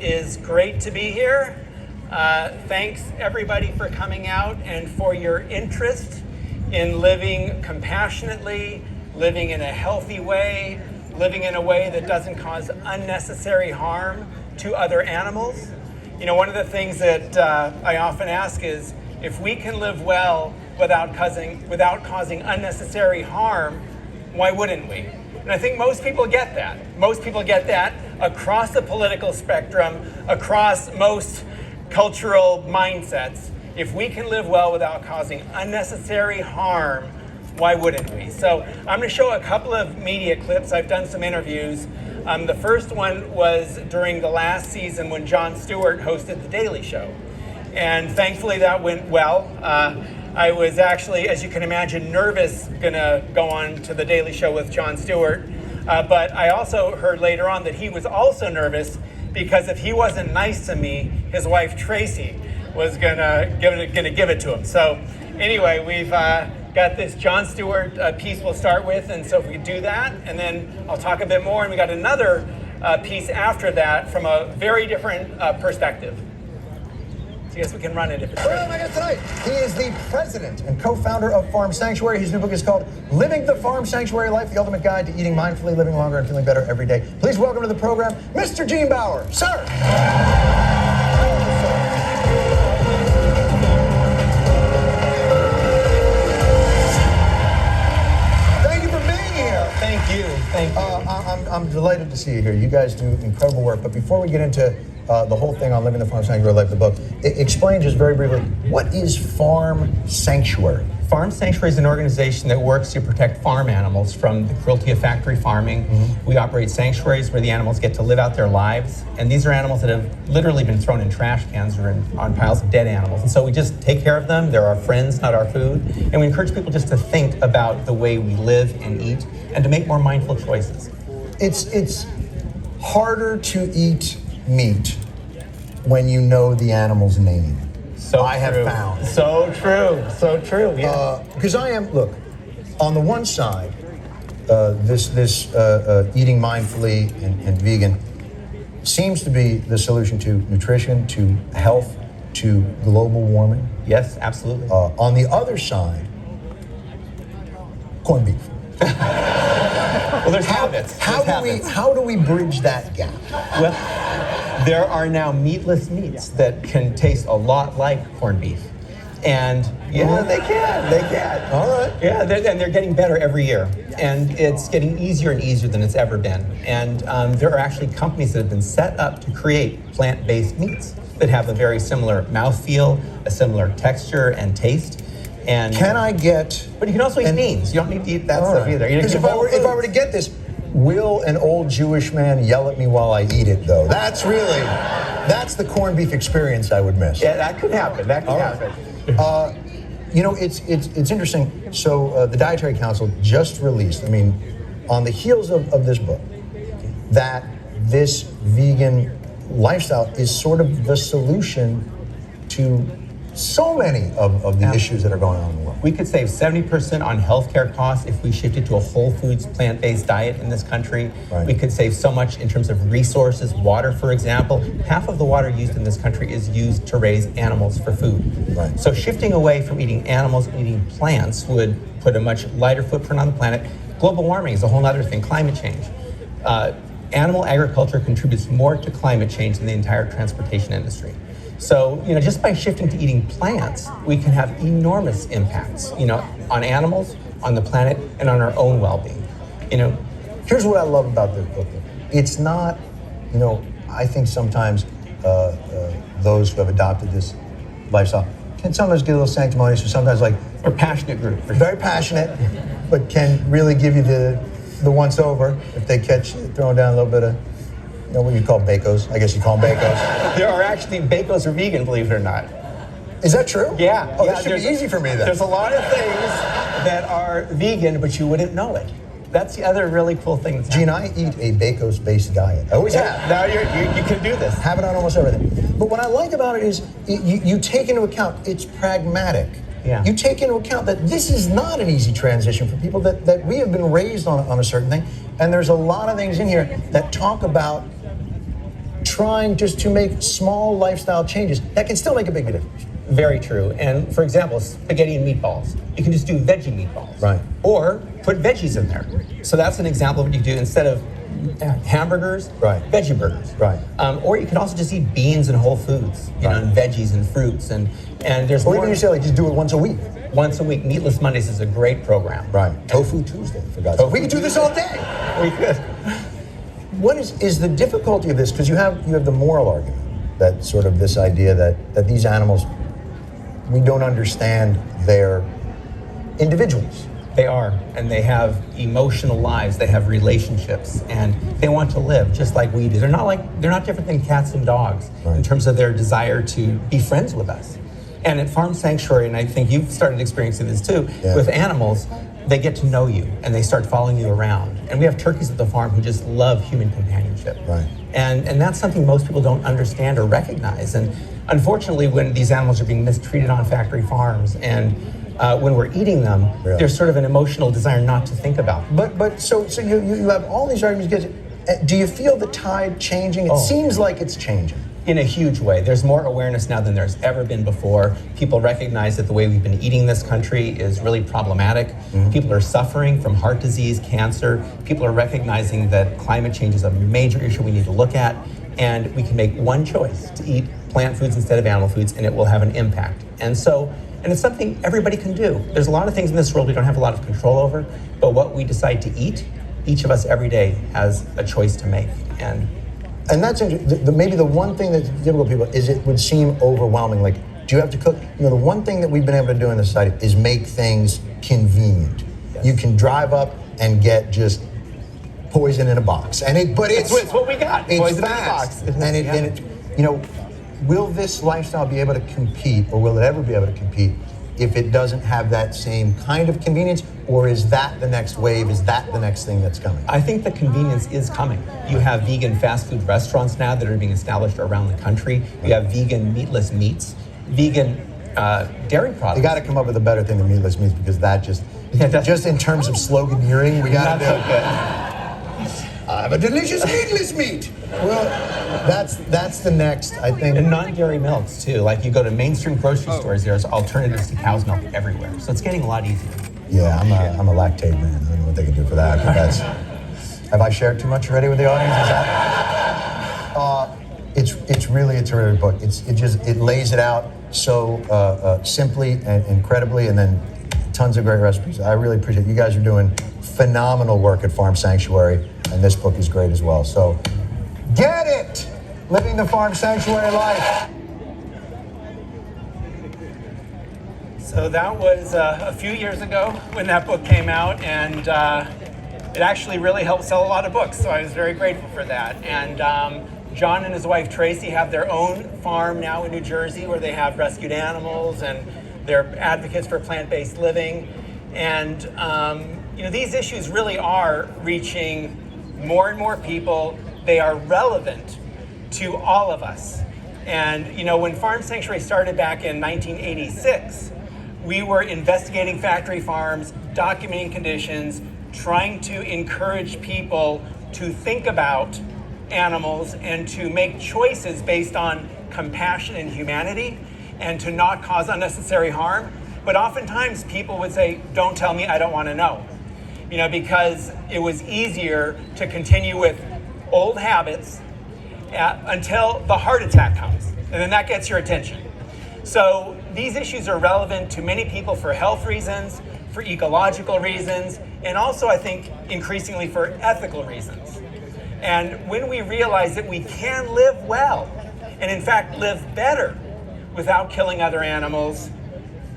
It is great to be here. Thanks everybody for coming out and for your interest in living compassionately, living in a healthy way, living in a way that doesn't cause unnecessary harm to other animals. You know, one of the things that I often ask is, if we can live well without causing unnecessary harm, why wouldn't we? And I think most people get that. Most people get that across the political spectrum, across most cultural mindsets. If we can live well without causing unnecessary harm, why wouldn't we? So I'm going to show a couple of media clips. I've done some interviews. The first one was during the last season when Jon Stewart hosted The Daily Show. And thankfully that went well. I was actually, as you can imagine, nervous gonna go on to The Daily Show with Jon Stewart. But I also heard later on that he was also nervous because if he wasn't nice to me, his wife Tracy was gonna give it to him. So anyway, we've got this Jon Stewart piece we'll start with, and so if we do that, and then I'll talk a bit more, and we got another piece after that from a very different perspective. So I guess we can run it if it's ready. Well, my guest tonight, he is the president and co-founder of Farm Sanctuary. His new book is called Living the Farm Sanctuary Life, the ultimate guide to eating mindfully, living longer, and feeling better every day. Please welcome to the program, Mr. Gene Baur. Sir! Thank you for being here. Thank you. Thank you. I'm delighted to see you here. You guys do incredible work. But before we get into the whole thing on Living the Farm Sanctuary Life, the book, explain just very briefly, what is Farm Sanctuary? Farm Sanctuary is an organization that works to protect farm animals from the cruelty of factory farming. Mm-hmm. We operate sanctuaries where the animals get to live out their lives. And these are animals that have literally been thrown in trash cans or on piles of dead animals. And so we just take care of them. They're our friends, not our food. And we encourage people just to think about the way we live and eat and to make more mindful choices. It's harder to eat meat when you know the animal's name. So I have found. So true, yeah. Because I am, look, on the one side, this eating mindfully and vegan seems to be the solution to nutrition, to health, to global warming. Yes, absolutely. On the other side, corned beef. Well, there's habits. How do we bridge that gap? Well, there are now meatless meats that can taste a lot like corned beef. And yeah, they can. All right. Yeah, and they're getting better every year. And it's getting easier and easier than it's ever been. And there are actually companies that have been set up to create plant-based meats that have a very similar mouthfeel, a similar texture and taste. And can I get? But you can also eat beans. You don't need to eat that stuff either. Because if I were to get this, will an old Jewish man yell at me while I eat it, though? That's the corned beef experience I would miss. Yeah, that could happen. You know, it's interesting. So the Dietary Council just released, on the heels of this book, that this vegan lifestyle is sort of the solution to so many of the issues that are going on in the world. We could save 70% on healthcare costs if we shifted to a whole foods plant-based diet in this country. Right. We could save so much in terms of resources, water, for example. Half of the water used in this country is used to raise animals for food. Right. So shifting away from eating animals and eating plants would put a much lighter footprint on the planet. Global warming is a whole other thing, climate change. Animal agriculture contributes more to climate change than the entire transportation industry. So, just by shifting to eating plants, we can have enormous impacts, on animals, on the planet, and on our own well-being. Here's what I love about this book. It's not, I think sometimes those who have adopted this lifestyle can sometimes get a little sanctimonious, or sometimes or passionate group. Very passionate, but can really give you the once-over if they catch throwing down a little bit of, what you call Bacos. I guess you call them Bacos. There are actually Bacos are vegan, believe it or not. Is that true? Yeah. Oh, that should be easy for me then. There's a lot of things that are vegan, but you wouldn't know it. That's the other really cool thing. Gene, I eat a Bacos-based diet. I always have. Now you can do this. Have it on almost everything. But what I like about it is you take into account it's pragmatic. Yeah. You take into account that this is not an easy transition for people, that we have been raised on a certain thing. And there's a lot of things in here that talk about trying just to make small lifestyle changes that can still make a big difference. Very true. And for example, spaghetti and meatballs. You can just do veggie meatballs. Right. Or put veggies in there. So that's an example of what you do instead of hamburgers, right, veggie burgers. Right. Or you can also just eat beans and whole foods, you know, and veggies and fruits. And there's or more. even you say like just do it once a week. Once a week. Meatless Mondays is a great program. Right. Tofu Tuesday, for God's sake. We could do this all day. We could. What is the difficulty of this? Because you have the moral argument that sort of this idea that these animals, we don't understand they're individuals. They are, and they have emotional lives. They have relationships, and they want to live just like we do. They're not different than cats and dogs in terms of their desire to be friends with us. And at Farm Sanctuary, and I think you've started experiencing this too, with animals, they get to know you and they start following you around. And we have turkeys at the farm who just love human companionship. Right. And that's something most people don't understand or recognize. And unfortunately, when these animals are being mistreated on factory farms and when we're eating them, there's sort of an emotional desire not to think about them. But so you have all these arguments. Do you feel the tide changing? It seems like it's changing. In a huge way. There's more awareness now than there's ever been before. People recognize that the way we've been eating this country is really problematic. Mm-hmm. People are suffering from heart disease, cancer. People are recognizing that climate change is a major issue we need to look at. And we can make one choice to eat plant foods instead of animal foods, and it will have an impact. And it's something everybody can do. There's a lot of things in this world we don't have a lot of control over, but what we decide to eat, each of us every day has a choice to make. And that's maybe the one thing that's difficult for people is it would seem overwhelming. Like, do you have to cook? You know, the one thing that we've been able to do in this society is make things convenient. Yes. You can drive up and get just poison in a box, but it's what we got. It's poison fast. in a box. And it, you know, will this lifestyle be able to compete, or will it ever be able to compete if it doesn't have that same kind of convenience? Or is that the next wave? Is that the next thing that's coming? I think the convenience is coming. You have vegan fast food restaurants now that are being established around the country. You have vegan meatless meats, vegan dairy products. You got to come up with a better thing than meatless meats, because that just in terms of sloganeering, we got to do it. I have a delicious meatless meat. Well, that's the next, I think. And non-dairy milks too. Like you go to mainstream grocery stores, there's alternatives to cow's milk everywhere. So it's getting a lot easier. Yeah, I'm a lactate man. I don't know what they can do for that. But have I shared too much already with the audience? Is that? It's really a terrific book. It lays it out so simply and incredibly, and then tons of great recipes. I really appreciate it. You guys are doing phenomenal work at Farm Sanctuary, and this book is great as well. So get it! Living the Farm Sanctuary life. So that was a few years ago when that book came out, and it actually really helped sell a lot of books, so I was very grateful for that. And John and his wife Tracy have their own farm now in New Jersey where they have rescued animals, and they're advocates for plant-based living. And these issues really are reaching more and more people. They are relevant to all of us. And when Farm Sanctuary started back in 1986, we were investigating factory farms, documenting conditions, trying to encourage people to think about animals and to make choices based on compassion and humanity and to not cause unnecessary harm. But oftentimes people would say, don't tell me, I don't want to know. Because it was easier to continue with old habits until the heart attack comes. And then that gets your attention. So these issues are relevant to many people for health reasons, for ecological reasons, and also I think increasingly for ethical reasons. And when we realize that we can live well, and in fact live better without killing other animals,